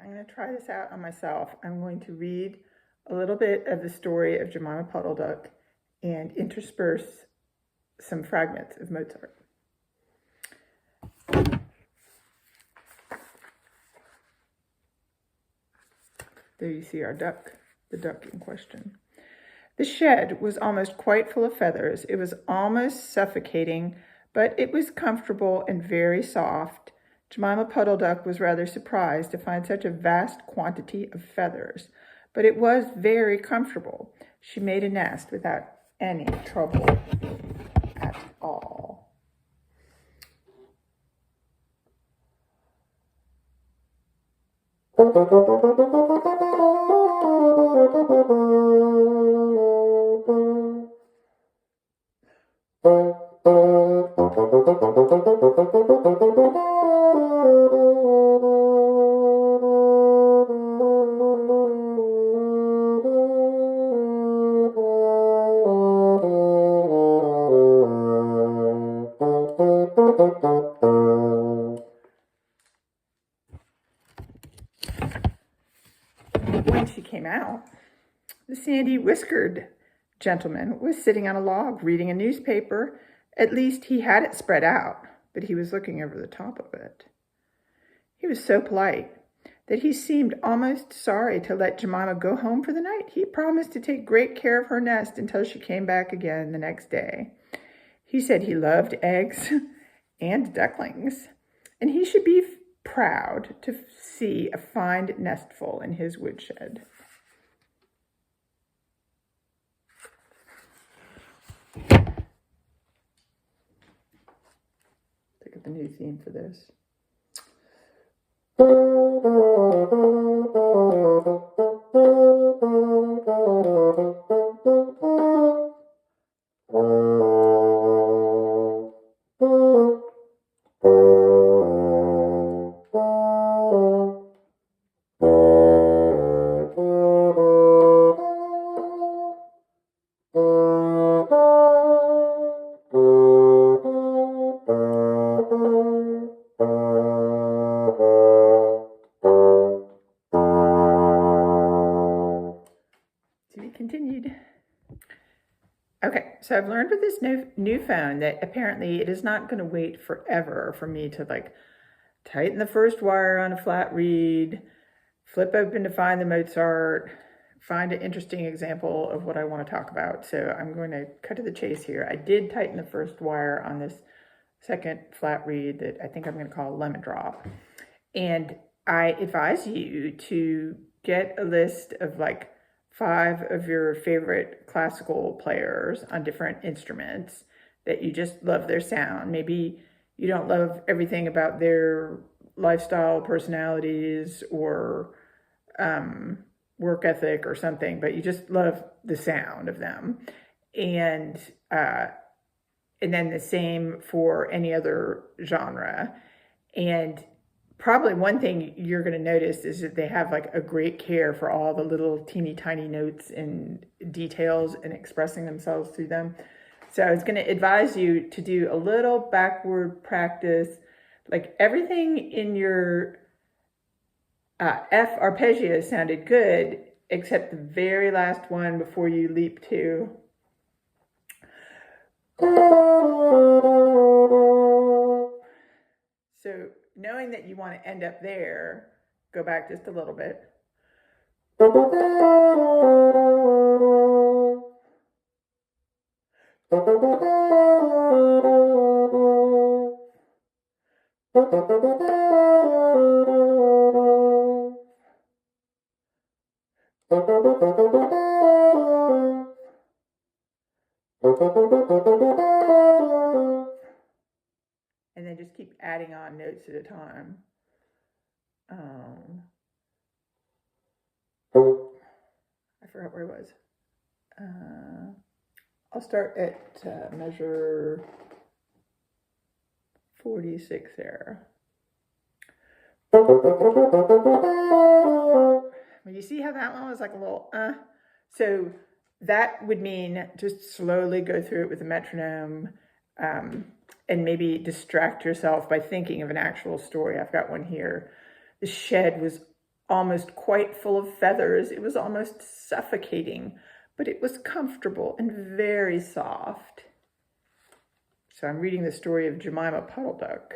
I'm going to try this out on myself. I'm going to read a little bit of the story of Jemima Puddle Duck and intersperse some fragments of Mozart. There you see our duck, the duck in question. The shed was almost quite full of feathers. It was almost suffocating, but it was comfortable and very soft. Jemima Puddle Duck was rather surprised to find such a vast quantity of feathers, but it was very comfortable. She made a nest without any trouble at all. When she came out, the sandy-whiskered gentleman was sitting on a log reading a newspaper. At least he had it spread out, but he was looking over the top of it. He was so polite that he seemed almost sorry to let Jemima go home for the night. He promised to take great care of her nest until she came back again the next day. He said he loved eggs and ducklings, and he should be proud to see a fine nestful in his woodshed. Look at the new theme for this. To be continued. Okay, so I've learned with this new phone that apparently it is not going to wait forever for me to tighten the first wire on a flat reed, flip open to find the Mozart, find an interesting example of what I want to talk about. So I'm going to cut to the chase here. I did tighten the first wire on this second flat reed that I think I'm going to call Lemon Drop. And I advise you to get a list of 5 of your favorite classical players on different instruments that you just love their sound. Maybe you don't love everything about their lifestyle, personalities, or work ethic or something, but you just love the sound of them. And then the same for any other genre. And probably one thing you're going to notice is that they have a great care for all the little teeny tiny notes and details and expressing themselves through them. So I was going to advise you to do a little backward practice. Everything in your F arpeggio sounded good, except the very last one before you leap to. So knowing that you want to end up there, go back just a little bit. And then just keep adding on notes at a time. I forgot where I was. I'll start at measure 46 there. Well, you see how that one was a little So that would mean just slowly go through it with a metronome, and maybe distract yourself by thinking of an actual story. I've got one here. The shed was almost quite full of feathers. It was almost suffocating, but it was comfortable and very soft. So I'm reading the story of Jemima Puddle Duck.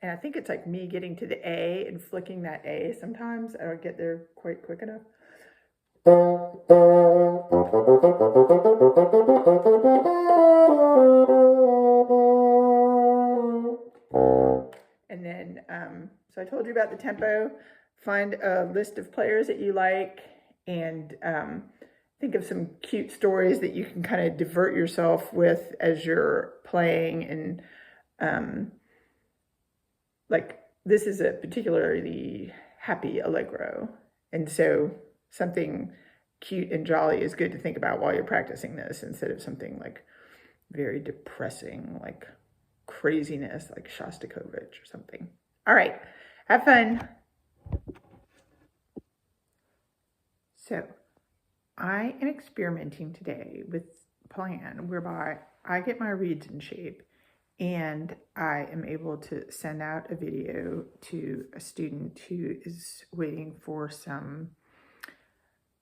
And I think it's like me getting to the A and flicking that A sometimes. I don't get there quite quick enough. And then, so I told you about the tempo. Find a list of players that you like and think of some cute stories that you can kind of divert yourself with as you're playing. And like this is a particularly happy allegro. And so something cute and jolly is good to think about while you're practicing this instead of something like very depressing, like craziness, like Shostakovich or something. All right, have fun. So I am experimenting today with a plan whereby I get my reeds in shape and I am able to send out a video to a student who is waiting for some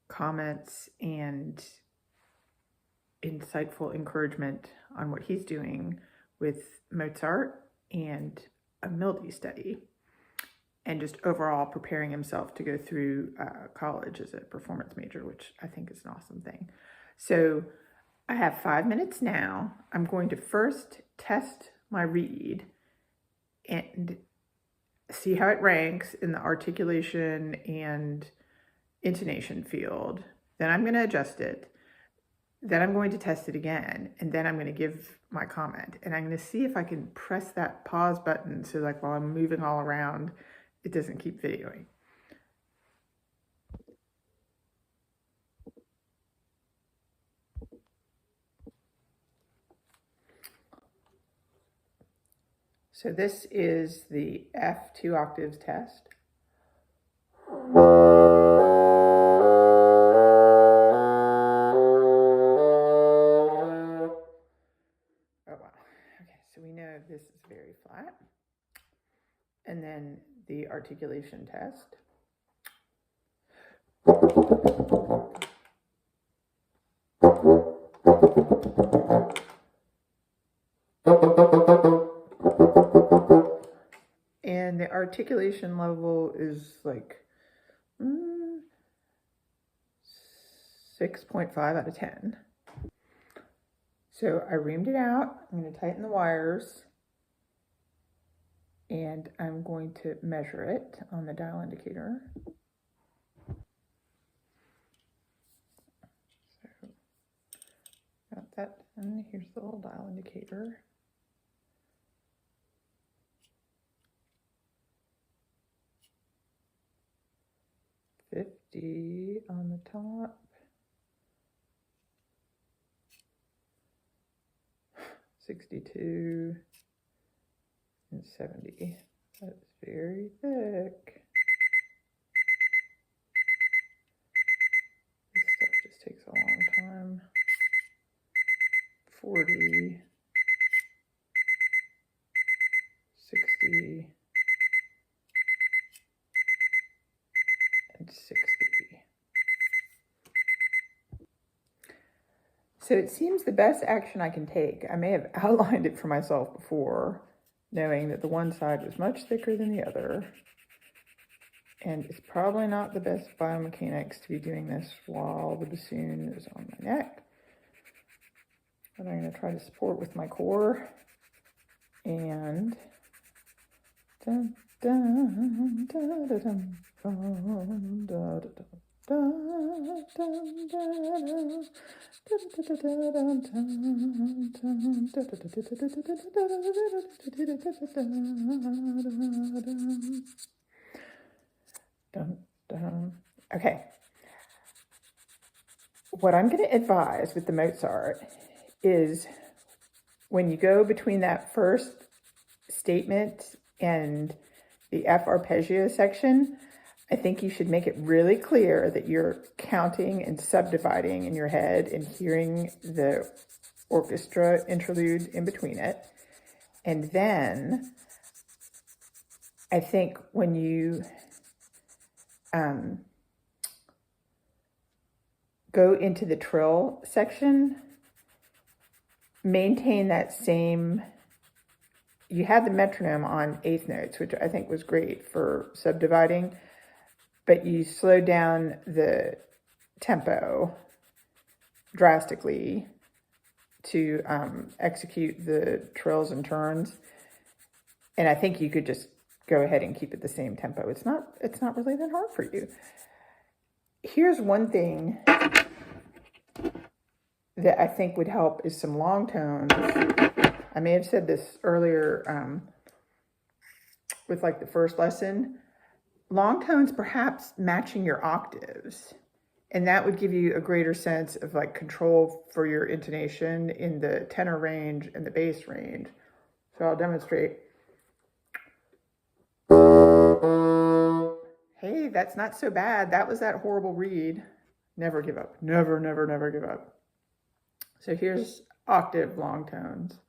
comments and insightful encouragement on what he's doing with Mozart and a mildy study, and just overall preparing himself to go through college as a performance major, which I think is an awesome thing. So I have 5 minutes now. I'm going to first test my reed and see how it ranks in the articulation and intonation field. Then I'm going to adjust it. Then I'm going to test it again, and then I'm going to give my comment. And I'm going to see if I can press that pause button so like while I'm moving all around, it doesn't keep videoing. So this is the F 2 octaves test. So we know this is very flat. And then the articulation test. And the articulation level is like 6.5 out of 10. So I reamed it out. I'm going to tighten the wires. And I'm going to measure it on the dial indicator. So got that, and here's the little dial indicator. $50 on the top. 62 and 70. That's very thick. This stuff just takes a long time. 40, 60, and 60. So it seems the best action I can take, I may have outlined it for myself before, knowing that the one side was much thicker than the other. And it's probably not the best biomechanics to be doing this while the bassoon is on my neck. But I'm going to try to support with my core. And dun, dun, dun, dun, dun, dun, dun, dun, Okay. What I'm going to advise with the Mozart is when you go between that first statement and the F arpeggio section, I think you should make it really clear that you're counting and subdividing in your head and hearing the orchestra interlude in between it. And then I think when you go into the trill section, maintain that same, you had the metronome on eighth notes, which I think was great for subdividing, but you slow down the tempo drastically to execute the trills and turns. And I think you could just go ahead and keep it the same tempo. It's not really that hard for you. Here's one thing that I think would help is some long tones. I may have said this earlier with like the first lesson. Long tones perhaps matching your octaves. And that would give you a greater sense of like control for your intonation in the tenor range and the bass range. So I'll demonstrate. Hey, that's not so bad. That was that horrible reed. Never give up. Never, never, never give up. So here's octave long tones.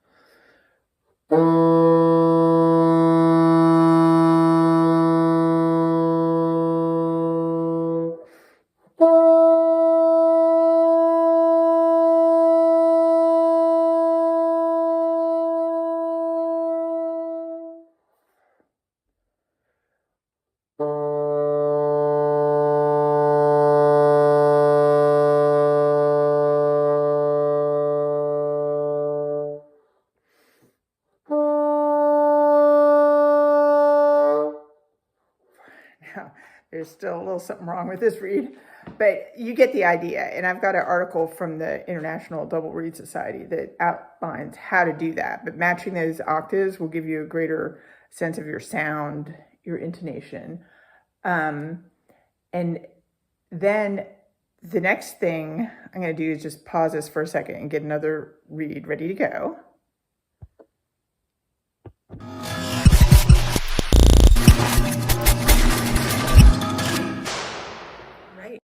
There's still a little something wrong with this reed, but you get the idea. And I've got an article from the International Double Reed Society that outlines how to do that. But matching those octaves will give you a greater sense of your sound, your intonation. And then the next thing I'm going to do is just pause this for a second and get another reed ready to go.